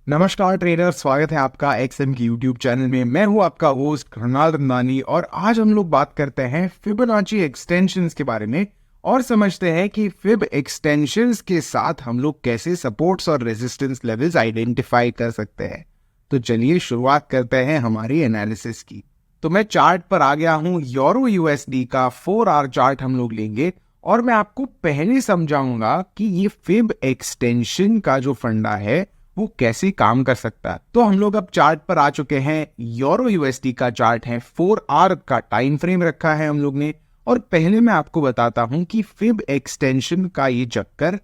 नमस्कार ट्रेडर, स्वागत है आपका एक्सएम की यूट्यूब चैनल में। मैं हूं आपका होस्ट कृणाल रंदानी और आज हम लोग बात करते हैं फिबोनाची एक्सटेंशंस के बारे में और समझते हैं कि फिब एक्सटेंशंस के साथ हम लोग कैसे सपोर्ट्स और रेजिस्टेंस लेवल्स आइडेंटिफाई कर सकते हैं। तो चलिए शुरुआत करते हैं हमारी एनालिसिस की। तो मैं चार्ट पर आ गया हूं। यूरो यूएसडी का 4 आवर चार्ट हम लोग लेंगे और मैं आपको पहले समझाऊंगा कि ये फिब एक्सटेंशन का जो फंडा है वो कैसे काम कर सकता है। तो हम लोग अब चार्ट पर आ चुके हैं। यूरो यूएसडी का चार्ट है, 4 आवर का टाइम फ्रेम रखा है हम लोग ने। और पहले मैं आपको बताता हूं कि फिब एक्सटेंशन का ये चक्कर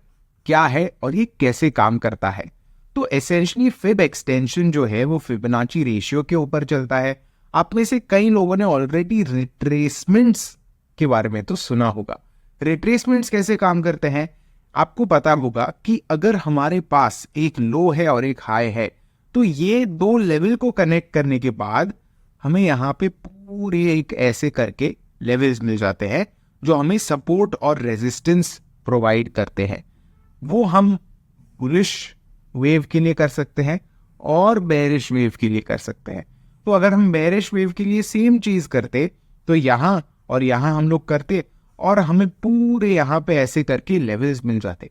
क्या है और ये कैसे काम करता है। तो एसेंशियली फिब एक्सटेंशन जो है वो फिबोनाची रेशियो के ऊपर चलता है। आप में से कई लोगों ने ऑलरेडी रिट्रेसमेंट्स के बारे में तो सुना होगा। रिट्रेसमेंट्स कैसे काम करते हैं आपको पता होगा कि अगर हमारे पास एक लो है और एक हाई है तो ये दो लेवल को कनेक्ट करने के बाद हमें यहाँ पे पूरे एक ऐसे करके लेवल्स मिल जाते हैं जो हमें सपोर्ट और रेजिस्टेंस प्रोवाइड करते हैं। वो हम बुलिश वेव के लिए कर सकते हैं और बेरिश वेव के लिए कर सकते हैं। तो अगर हम बेरिश वेव के लिए सेम चीज करते तो यहाँ और यहाँ हम लोग करते और हमें पूरे यहाँ पे ऐसे करके लेवल्स मिल जाते।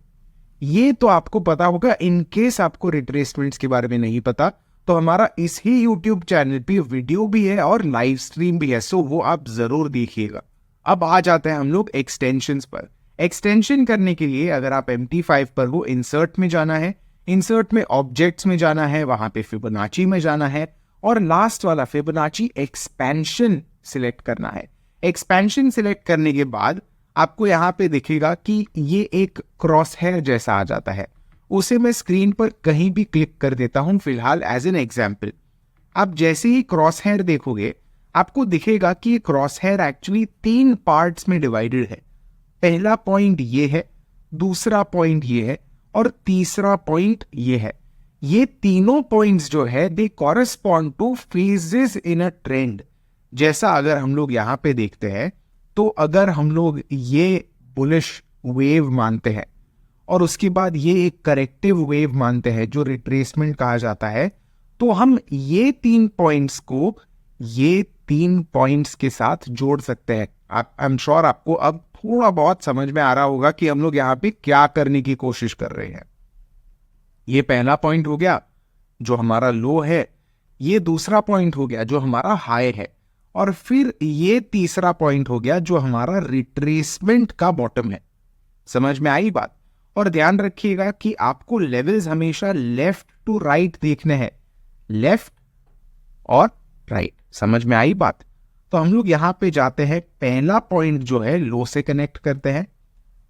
ये तो आपको पता होगा। इन केस आपको रिट्रेसमेंट्स के बारे में नहीं पता तो हमारा इस ही यूट्यूब चैनल पे वीडियो भी है और लाइव स्ट्रीम भी है, सो वो आप जरूर देखिएगा। अब आ जाते हैं हम लोग एक्सटेंशंस पर। एक्सटेंशन करने के लिए अगर आप MT5 पर हो, इंसर्ट में जाना है, इंसर्ट में ऑब्जेक्ट्स में जाना है, वहां पे फिबोनाची में जाना है और लास्ट वाला फिबोनाची एक्सपेंशन सिलेक्ट करना है। एक्सपेंशन सिलेक्ट करने के बाद आपको यहाँ पे दिखेगा कि ये एक क्रॉस हेयर जैसा आ जाता है। उसे मैं स्क्रीन पर कहीं भी क्लिक कर देता हूं फिलहाल एज एन एग्जाम्पल। आप जैसे ही क्रॉस हेयर देखोगे आपको दिखेगा कि ये क्रॉस हेयर एक्चुअली 3 पार्ट्स में डिवाइडेड है। पहला पॉइंट ये है, दूसरा पॉइंट ये है और तीसरा पॉइंट ये है। ये तीनों पॉइंट्स जो है they correspond to phases in a trend. जैसा अगर हम लोग यहाँ पे देखते हैं तो अगर हम लोग ये बुलिश वेव मानते हैं और उसके बाद ये एक करेक्टिव वेव मानते हैं जो रिट्रेसमेंट कहा जाता है, तो हम ये 3 पॉइंट्स को ये 3 पॉइंट्स के साथ जोड़ सकते हैं। आई एम श्योर आपको अब थोड़ा बहुत समझ में आ रहा होगा कि हम लोग यहाँ पे क्या करने की कोशिश कर रहे हैं। ये पहला पॉइंट हो गया जो हमारा लो है, ये दूसरा पॉइंट हो गया जो हमारा हाई है और फिर ये तीसरा पॉइंट हो गया जो हमारा रिट्रेसमेंट का बॉटम है। समझ में आई बात? और ध्यान रखिएगा कि आपको लेवल्स हमेशा लेफ्ट टू राइट देखने हैं, लेफ्ट और राइट। समझ में आई बात? तो हम लोग यहां पे जाते हैं, पहला पॉइंट जो है लो से कनेक्ट करते हैं,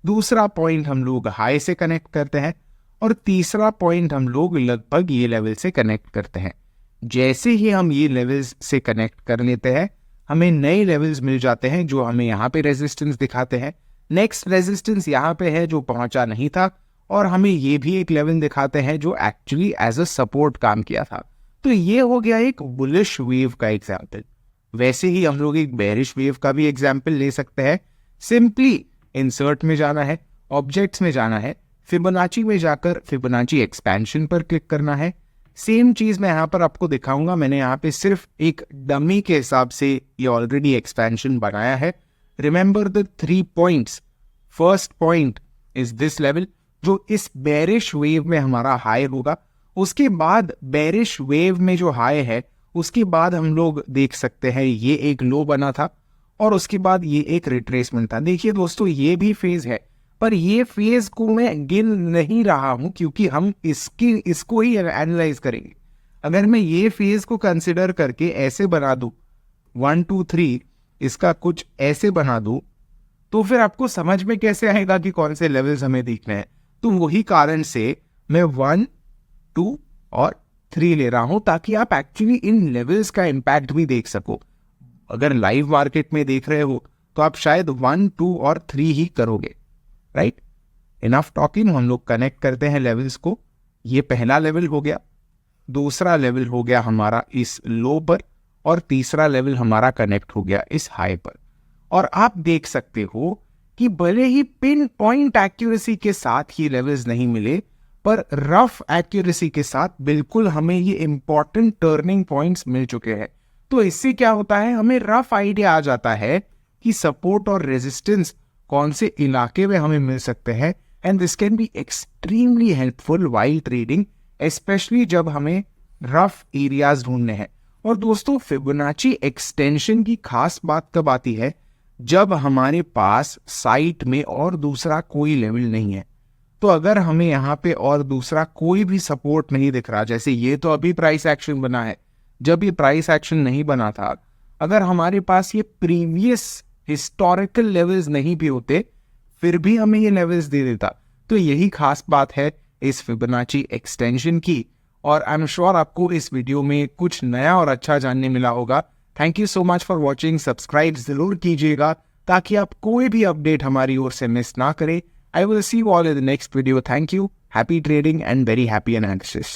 दूसरा पॉइंट हम लोग हाई से कनेक्ट करते हैं और तीसरा पॉइंट हम लोग लगभग ये लेवल से कनेक्ट करते हैं। जैसे ही हम ये लेवल्स से कनेक्ट कर लेते हैं हमें नए लेवल्स मिल जाते हैं जो हमें यहाँ पे रेजिस्टेंस दिखाते हैं। नेक्स्ट रेजिस्टेंस यहाँ पे है जो पहुंचा नहीं था और हमें ये भी एक लेवल दिखाते हैं जो एक्चुअली एज अ सपोर्ट काम किया था। तो ये हो गया एक बुलिश वेव का एग्जाम्पल। वैसे ही हम लोग एक बेरिश वेव का भी एग्जाम्पल ले सकते हैं। सिंपली इंसर्ट में जाना है, ऑब्जेक्ट्स में जाना है, फिबोनाची में जाकर फिबोनाची एक्सपेंशन पर क्लिक करना है। सेम चीज मैं यहाँ पर आपको दिखाऊंगा। मैंने यहाँ पे सिर्फ एक डमी के हिसाब से ये ऑलरेडी एक्सपेंशन बनाया है। Remember the 3 points. First point is this level जो इस बेरिश वेव में हमारा हाई होगा। उसके बाद बेरिश वेव में जो हाई है उसके बाद हम लोग देख सकते हैं ये एक लो बना था और उसके बाद ये एक रिट्रेसमेंट था। देखिए दोस्तों, ये भी फेज है पर ये फेज को मैं गिन नहीं रहा हूं क्योंकि हम इसको ही एनालाइज करेंगे। अगर मैं ये फेज को कंसिडर करके ऐसे बना दूं 1 2 3, इसका कुछ ऐसे बना दूं तो फिर आपको समझ में कैसे आएगा कि कौन से लेवल्स हमें देखने हैं। तो वही कारण से मैं 1 2 और 3 ले रहा हूं ताकि आप एक्चुअली इन लेवल्स का इंपैक्ट भी देख सको। अगर लाइव मार्केट में देख रहे हो तो आप शायद 1 2 और 3 ही करोगे, राइट? Enough talking. हम लोग कनेक्ट करते हैं लेवल्स को। ये पहला लेवल हो गया, दूसरा लेवल हो गया हमारा इस लो पर और तीसरा लेवल हमारा कनेक्ट हो गया इस हाई पर। और आप देख सकते हो कि भले ही पिन पॉइंट एक्यूरेसी के साथ ये लेवल्स नहीं मिले पर रफ एक्यूरेसी के साथ बिल्कुल हमें ये इंपॉर्टेंट टर्निंग पॉइंट्स मिल चुके हैं। तो इससे क्या होता है, हमें रफ आइडिया आ जाता है कि सपोर्ट और रेजिस्टेंस कौन से इलाके में हमें मिल सकते हैं, and this can be extremely helpful while trading, specially जब हमें रफ एरियाज ढूंढने हैं। और दोस्तों, फिबोनाची एक्सटेंशन की खास बात कब आती है, जब हमारे पास साइट में और दूसरा कोई लेवल नहीं है। तो अगर हमें यहाँ पे और दूसरा कोई भी सपोर्ट नहीं दिख रहा, जैसे ये तो अभी प्राइस एक्शन बना है, जब ये प्राइस एक्शन नहीं बना था, अगर हमारे पास ये प्रीवियस हिस्टोरिकल लेवल्स नहीं भी होते, फिर भी हमें ये लेवल्स दे देता। तो यही खास बात है इस फिबोनाची एक्सटेंशन की, और आई एम श्योर आपको इस वीडियो में कुछ नया और अच्छा जानने मिला होगा। Thank you so much for watching. Subscribe जरूर कीजिएगा ताकि आप कोई भी अपडेट हमारी ओर से मिस ना करें। I will see you all in the next video. Thank you. Happy trading and very happy analysis.